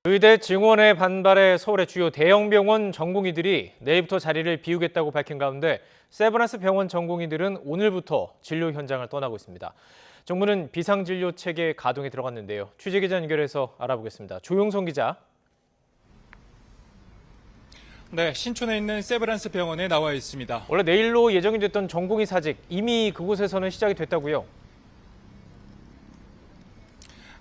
의대 증원의 반발에 서울의 주요 대형 병원 전공의들이 내일부터 자리를 비우겠다고 밝힌 가운데 세브란스 병원 전공의들은 오늘부터 진료 현장을 떠나고 있습니다. 정부는 비상진료 체계 가동에 들어갔는데요. 취재기자 연결해서 알아보겠습니다. 조용성 기자. 네, 신촌에 있는 세브란스 병원에 나와 있습니다. 원래 내일로 예정이 됐던 전공의 사직, 이미 그곳에서는 시작이 됐다고요?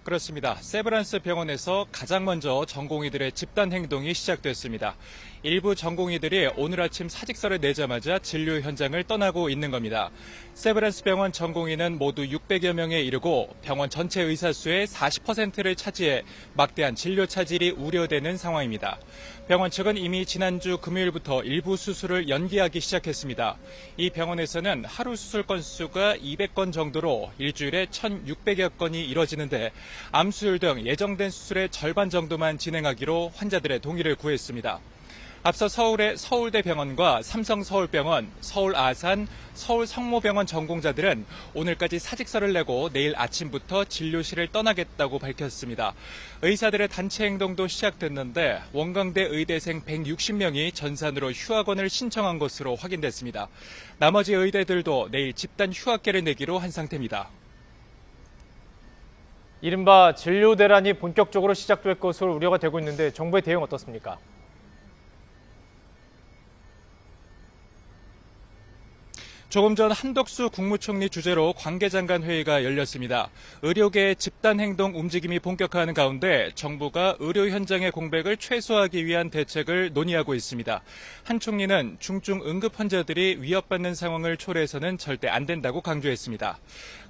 그렇습니다. 세브란스 병원에서 가장 먼저 전공의들의 집단 행동이 시작됐습니다. 일부 전공의들이 오늘 아침 사직서를 내자마자 진료 현장을 떠나고 있는 겁니다. 세브란스 병원 전공의는 모두 600여 명에 이르고 병원 전체 의사 수의 40%를 차지해 막대한 진료 차질이 우려되는 상황입니다. 병원 측은 이미 지난주 금요일부터 일부 수술을 연기하기 시작했습니다. 이 병원에서는 하루 수술 건수가 200건 정도로 일주일에 1,600여 건이 이뤄지는데 암수술 등 예정된 수술의 절반 정도만 진행하기로 환자들의 동의를 구했습니다. 앞서 서울의 서울대병원과 삼성서울병원, 서울아산, 서울성모병원 전공자들은 오늘까지 사직서를 내고 내일 아침부터 진료실을 떠나겠다고 밝혔습니다. 의사들의 단체 행동도 시작됐는데 원광대 의대생 160명이 전산으로 휴학원을 신청한 것으로 확인됐습니다. 나머지 의대들도 내일 집단 휴학계를 내기로 한 상태입니다. 이른바 진료 대란이 본격적으로 시작될 것으로 우려가 되고 있는데 정부의 대응 어떻습니까? 조금 전 한덕수 국무총리 주재로 관계장관 회의가 열렸습니다. 의료계의 집단행동 움직임이 본격화하는 가운데 정부가 의료 현장의 공백을 최소화하기 위한 대책을 논의하고 있습니다. 한 총리는 중증 응급 환자들이 위협받는 상황을 초래해서는 절대 안 된다고 강조했습니다.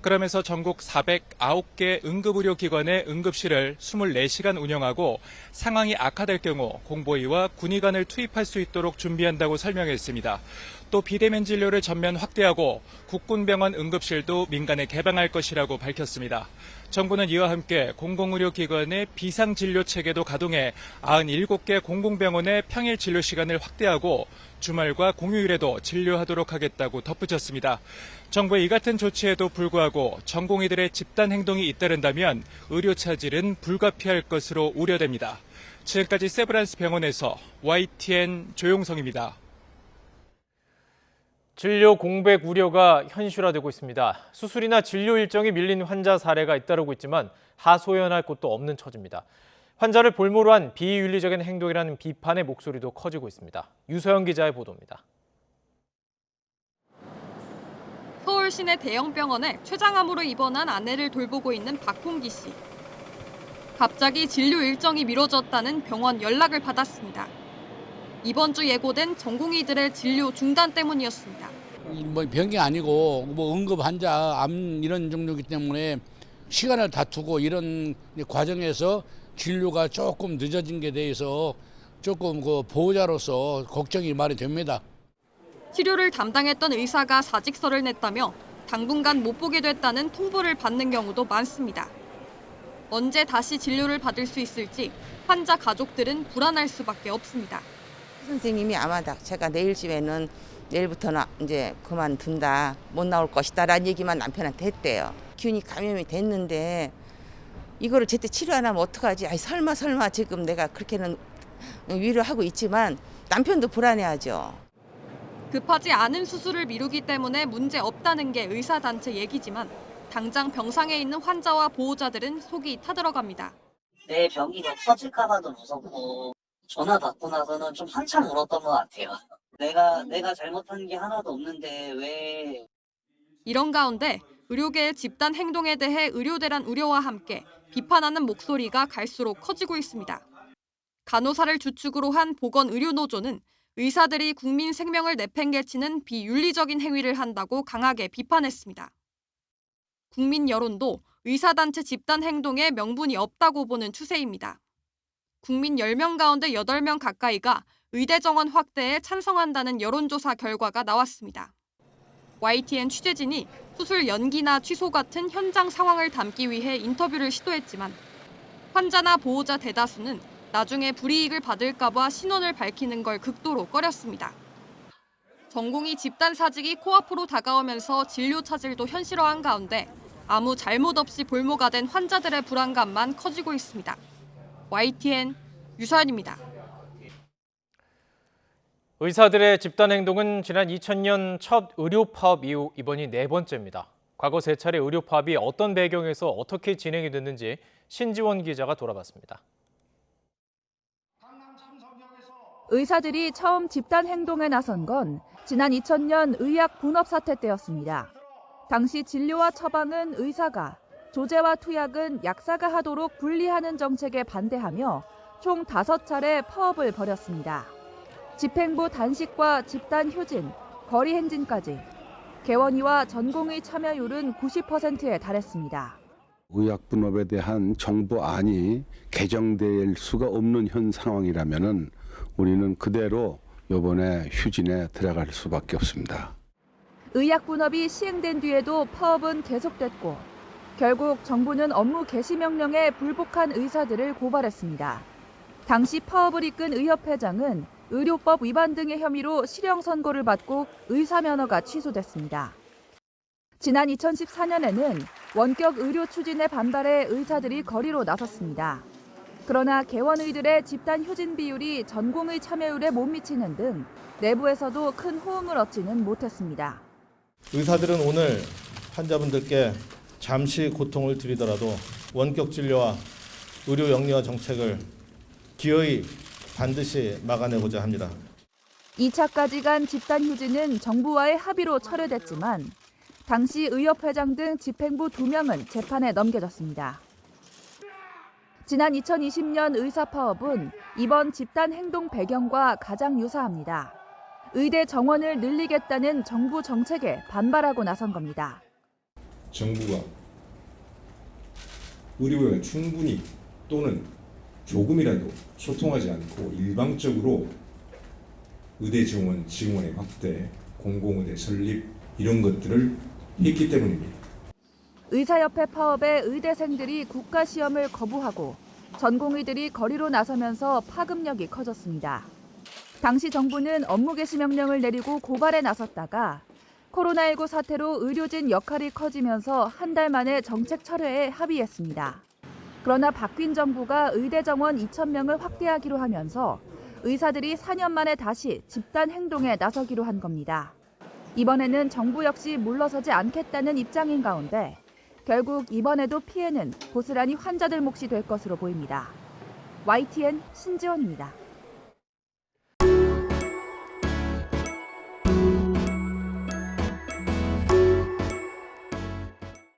그러면서 전국 409개 응급의료기관의 응급실을 24시간 운영하고 상황이 악화될 경우 공보위와 군의관을 투입할 수 있도록 준비한다고 설명했습니다. 또 비대면 진료를 전면 확대하고 국군병원 응급실도 민간에 개방할 것이라고 밝혔습니다. 정부는 이와 함께 공공의료기관의 비상진료 체계도 가동해 97개 공공병원의 평일 진료 시간을 확대하고 주말과 공휴일에도 진료하도록 하겠다고 덧붙였습니다. 정부의 이 같은 조치에도 불구하고 전공의들의 집단 행동이 잇따른다면 의료 차질은 불가피할 것으로 우려됩니다. 지금까지 세브란스 병원에서 YTN 조용성입니다. 진료 공백 우려가 현실화되고 있습니다. 수술이나 진료 일정이 밀린 환자 사례가 잇따르고 있지만 하소연할 곳도 없는 처지입니다. 환자를 볼모로 한 비윤리적인 행동이라는 비판의 목소리도 커지고 있습니다. 유서영 기자의 보도입니다. 서울 시내 대형 병원에 췌장암으로 입원한 아내를 돌보고 있는 박홍기 씨. 갑자기 진료 일정이 미뤄졌다는 병원 연락을 받았습니다. 이번 주 예고된 전공의들의 진료 중단 때문이었습니다. 뭐 병이 아니고 뭐 응급 환자, 암 이런 종류이기 때문에 시간을 다투고 이런 과정에서 진료가 조금 늦어진 게 대해서 조금 그 보호자로서 걱정이 많이 됩니다. 치료를 담당했던 의사가 사직서를 냈다며 당분간 못 보게 됐다는 통보를 받는 경우도 많습니다. 언제 다시 진료를 받을 수 있을지 환자 가족들은 불안할 수밖에 없습니다. 선생님이 아마 제가 내일부터는 이제 그만둔다, 못 나올 것이다라는 얘기만 남편한테 했대요. 균이 감염이 됐는데 이거를 제때 치료 안 하면 어떡하지? 아이 설마 지금 내가 그렇게는 위로하고 있지만 남편도 불안해하죠. 급하지 않은 수술을 미루기 때문에 문제 없다는 게 의사단체 얘기지만 당장 병상에 있는 환자와 보호자들은 속이 타들어갑니다. 내 병이 더 커질까 봐도 무섭고 전화 받고 나서는 좀 한참 울었던 것 같아요. 내가 잘못한 게 하나도 없는데 왜... 이런 가운데 의료계의 집단 행동에 대해 의료대란 우려와 함께 비판하는 목소리가 갈수록 커지고 있습니다. 간호사를 주축으로 한 보건의료노조는 의사들이 국민 생명을 내팽개치는 비윤리적인 행위를 한다고 강하게 비판했습니다. 국민 여론도 의사단체 집단 행동에 명분이 없다고 보는 추세입니다. 국민 10명 가운데 8명 가까이가 의대 정원 확대에 찬성한다는 여론조사 결과가 나왔습니다. YTN 취재진이 수술 연기나 취소 같은 현장 상황을 담기 위해 인터뷰를 시도했지만 환자나 보호자 대다수는 나중에 불이익을 받을까 봐 신원을 밝히는 걸 극도로 꺼렸습니다. 전공의 집단 사직이 코앞으로 다가오면서 진료 차질도 현실화한 가운데 아무 잘못 없이 볼모가 된 환자들의 불안감만 커지고 있습니다. YTN 유서연입니다. 의사들의 집단 행동은 지난 2000년 첫 의료 파업 이후 이번이 4번째입니다. 과거 3차례 의료 파업이 어떤 배경에서 어떻게 진행이 됐는지 신지원 기자가 돌아봤습니다. 의사들이 처음 집단 행동에 나선 건 지난 2000년 의약 분업 사태 때였습니다. 당시 진료와 처방은 의사가, 조제와 투약은 약사가 하도록 분리하는 정책에 반대하며 총 5차례 파업을 벌였습니다. 집행부 단식과 집단 휴진, 거리 행진까지 개원의와 전공의 참여율은 90%에 달했습니다. 의약분업에 대한 정부안이 개정될 수가 없는 현 상황이라면은 우리는 그대로 이번에 휴진에 들어갈 수밖에 없습니다. 의약분업이 시행된 뒤에도 파업은 계속됐고 결국 정부는 업무 개시 명령에 불복한 의사들을 고발했습니다. 당시 파업을 이끈 의협회장은 의료법 위반 등의 혐의로 실형 선고를 받고 의사 면허가 취소됐습니다. 지난 2014년에는 원격 의료 추진에 반발해 의사들이 거리로 나섰습니다. 그러나 개원의들의 집단 휴진 비율이 전공의 참여율에 못 미치는 등 내부에서도 큰 호응을 얻지는 못했습니다. 의사들은 오늘 환자분들께 잠시 고통을 드리더라도 원격 진료와 의료 영리화 정책을 기어이 반드시 막아내고자 합니다. 2차까지 간 집단 휴진은 정부와의 합의로 철회됐지만 당시 의협회장 등 집행부 2명은 재판에 넘겨졌습니다. 지난 2020년 의사 파업은 이번 집단 행동 배경과 가장 유사합니다. 의대 정원을 늘리겠다는 정부 정책에 반발하고 나선 겁니다. 정부가 의료에 충분히 또는 조금이라도 소통하지 않고 일방적으로 의대 정원 지원의 확대, 공공의대 설립 이런 것들을 했기 때문입니다. 의사협회 파업에 의대생들이 국가시험을 거부하고 전공의들이 거리로 나서면서 파급력이 커졌습니다. 당시 정부는 업무 개시 명령을 내리고 고발에 나섰다가 코로나19 사태로 의료진 역할이 커지면서 한 달 만에 정책 철회에 합의했습니다. 그러나 바뀐 정부가 의대 정원 2,000명을 확대하기로 하면서 의사들이 4년 만에 다시 집단 행동에 나서기로 한 겁니다. 이번에는 정부 역시 물러서지 않겠다는 입장인 가운데 결국 이번에도 피해는 고스란히 환자들 몫이 될 것으로 보입니다. YTN 신지원입니다.